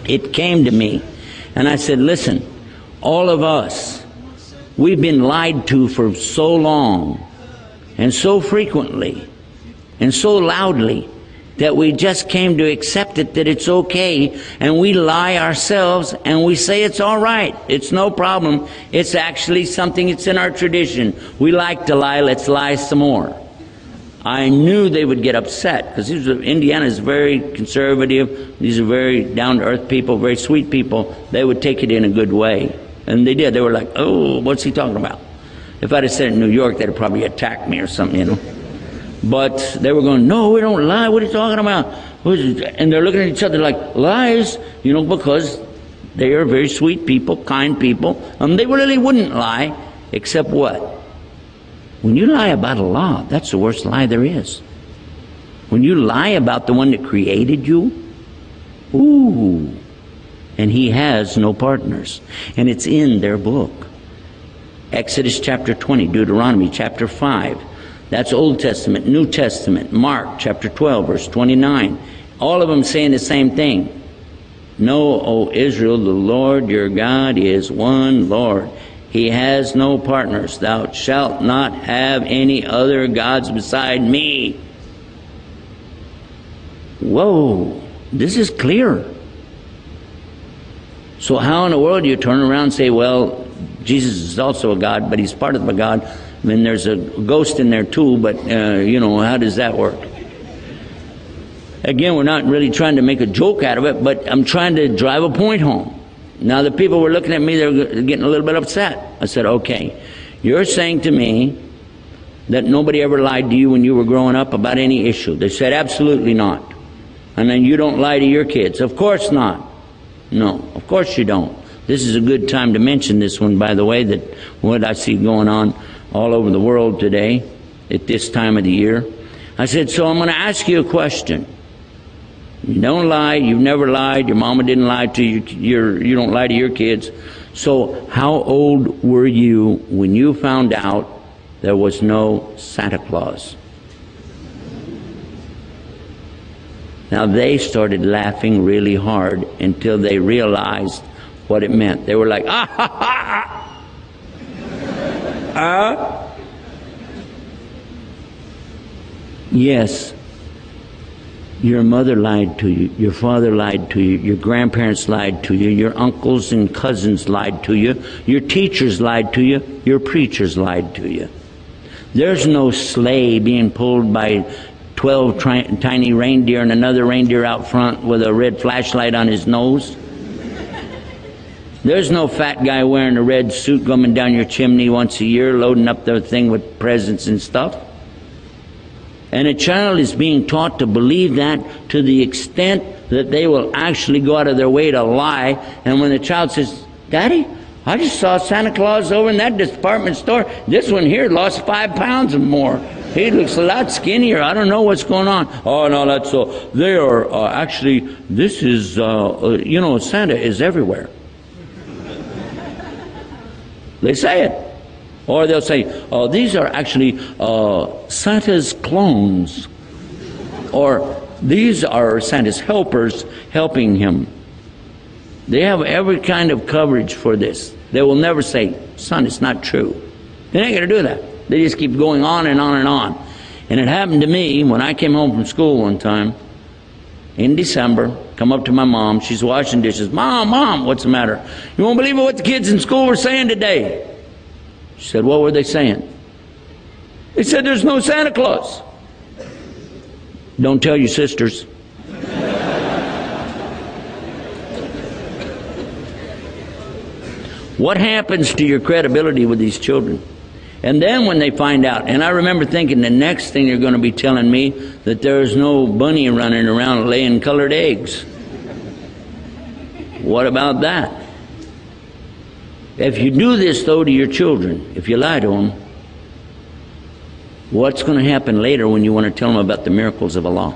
it came to me. And I said, listen, all of us, we've been lied to for so long and so frequently and so loudly that we just came to accept it, that it's okay, and we lie ourselves and we say it's all right, it's no problem, it's actually something that's in our tradition. We like to lie, let's lie some more. I knew they would get upset because Indiana is very conservative. These are very down-to-earth people, very sweet people. They would take it in a good way. And they did. They were like, oh, what's he talking about? If I'd have said it in New York, they'd have probably attacked me or something, you know. But they were going, no, we don't lie. What are you talking about? And they're looking at each other like, lies, you know, because they are very sweet people, kind people. They really wouldn't lie, except what? When you lie about a law, that's the worst lie there is. When you lie about the one that created you, ooh, and he has no partners. And it's in their book. Exodus chapter 20, Deuteronomy chapter 5. That's Old Testament, New Testament, Mark chapter 12, verse 29. All of them saying the same thing. Know, O Israel, the Lord your God is one Lord. He has no partners. Thou shalt not have any other gods beside me. Whoa, this is clear. So how in the world do you turn around and say, well, Jesus is also a God, but he's part of a God. I mean, there's a ghost in there too, but, you know, how does that work? Again, we're not really trying to make a joke out of it, but I'm trying to drive a point home. Now, the people were looking at me, they were getting a little bit upset. I said, okay, you're saying to me that nobody ever lied to you when you were growing up about any issue. They said, absolutely not. And then you don't lie to your kids. Of course not. No, of course you don't. This is a good time to mention this one, by the way, that what I see going on all over the world today at this time of the year. I said, so I'm going to ask you a question. You don't lie. You've never lied. Your mama didn't lie to you. You don't lie to your kids. So how old were you when you found out there was no Santa Claus? Now they started laughing really hard until they realized what it meant. They were like, ah, ha, ha, yes, your mother lied to you, your father lied to you, your grandparents lied to you, your uncles and cousins lied to you, your teachers lied to you, your preachers lied to you. There's no sleigh being pulled by 12 tiny reindeer and another reindeer out front with a red flashlight on his nose. There's no fat guy wearing a red suit coming down your chimney once a year loading up the thing with presents and stuff. And a child is being taught to believe that to the extent that they will actually go out of their way to lie. And when the child says, Daddy, I just saw Santa Claus over in that department store. This one here lost 5 pounds or more. He looks a lot skinnier. I don't know what's going on. Oh, no, that's so. They are actually, this is, you know, Santa is everywhere. They say it. Or they'll say, oh, these are actually Santa's clones. Or these are Santa's helpers helping him. They have every kind of coverage for this. They will never say, son, it's not true. They're not going to do that. They just keep going on and on and on. And it happened to me when I came home from school one time in December. Come up to my mom. She's washing dishes. Mom, what's the matter? You won't believe what the kids in school were saying today. She said, what were they saying? They said there's no Santa Claus. Don't tell your sisters. What happens to your credibility with these children? And then when they find out, and I remember thinking the next thing they're going to be telling me that there's no bunny running around laying colored eggs. What about that? If you do this, though, to your children, if you lie to them, what's going to happen later when you want to tell them about the miracles of Allah?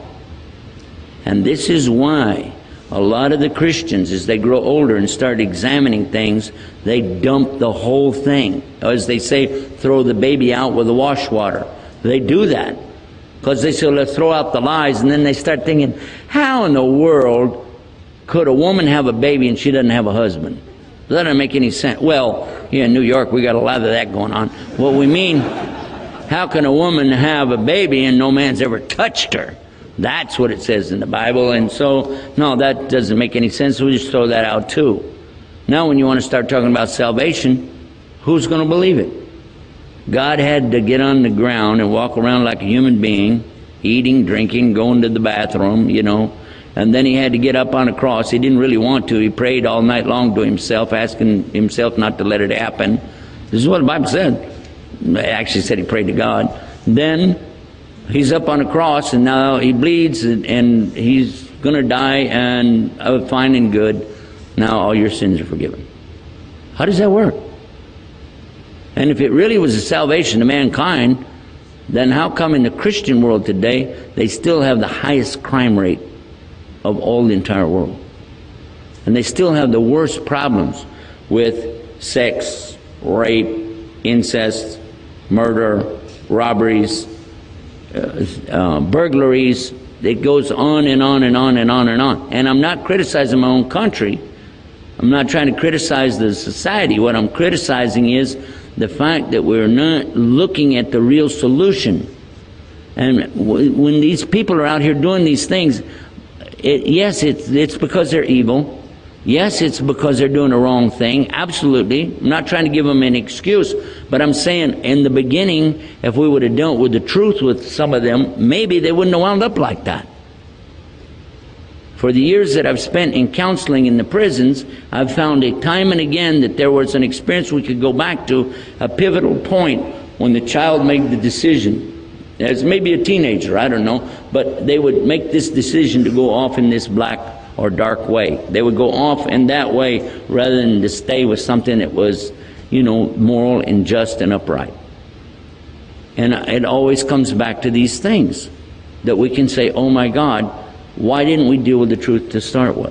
And this is why a lot of the Christians, as they grow older and start examining things, they dump the whole thing. As they say, throw the baby out with the wash water. They do that because they say, let's throw out the lies, and then they start thinking, how in the world could a woman have a baby and she doesn't have a husband? That doesn't make any sense. Well, here in New York, we got a lot of that going on. What we mean, how can a woman have a baby and no man's ever touched her? That's what it says in the Bible. And so, no, that doesn't make any sense. We just throw that out too. Now, when you want to start talking about salvation, who's going to believe it? God had to get on the ground and walk around like a human being, eating, drinking, going to the bathroom, you know. And then he had to get up on a cross. He didn't really want to. He prayed all night long to himself, asking himself not to let it happen. This is what the Bible said. It actually said he prayed to God. Then he's up on a cross, and now he bleeds, and he's going to die, and fine and good. Now all your sins are forgiven. How does that work? And if it really was a salvation to mankind, then how come in the Christian world today they still have the highest crime rate of all the entire world? And they still have the worst problems with sex, rape, incest, murder, robberies, burglaries. It goes on and on and on and on and on. And I'm not criticizing my own country. I'm not trying to criticize the society. What I'm criticizing is the fact that we're not looking at the real solution. And when these people are out here doing these things, yes, it's because they're evil. Yes, it's because they're doing the wrong thing. Absolutely. I'm not trying to give them an excuse. But I'm saying in the beginning, if we would have dealt with the truth with some of them, maybe they wouldn't have wound up like that. For the years that I've spent in counseling in the prisons, I've found it time and again that there was an experience we could go back to, a pivotal point when the child made the decision. As maybe a teenager, I don't know, but they would make this decision to go off in this black or dark way. They would go off in that way rather than to stay with something that was, you know, moral and just and upright. And it always comes back to these things that we can say, oh my God, why didn't we deal with the truth to start with?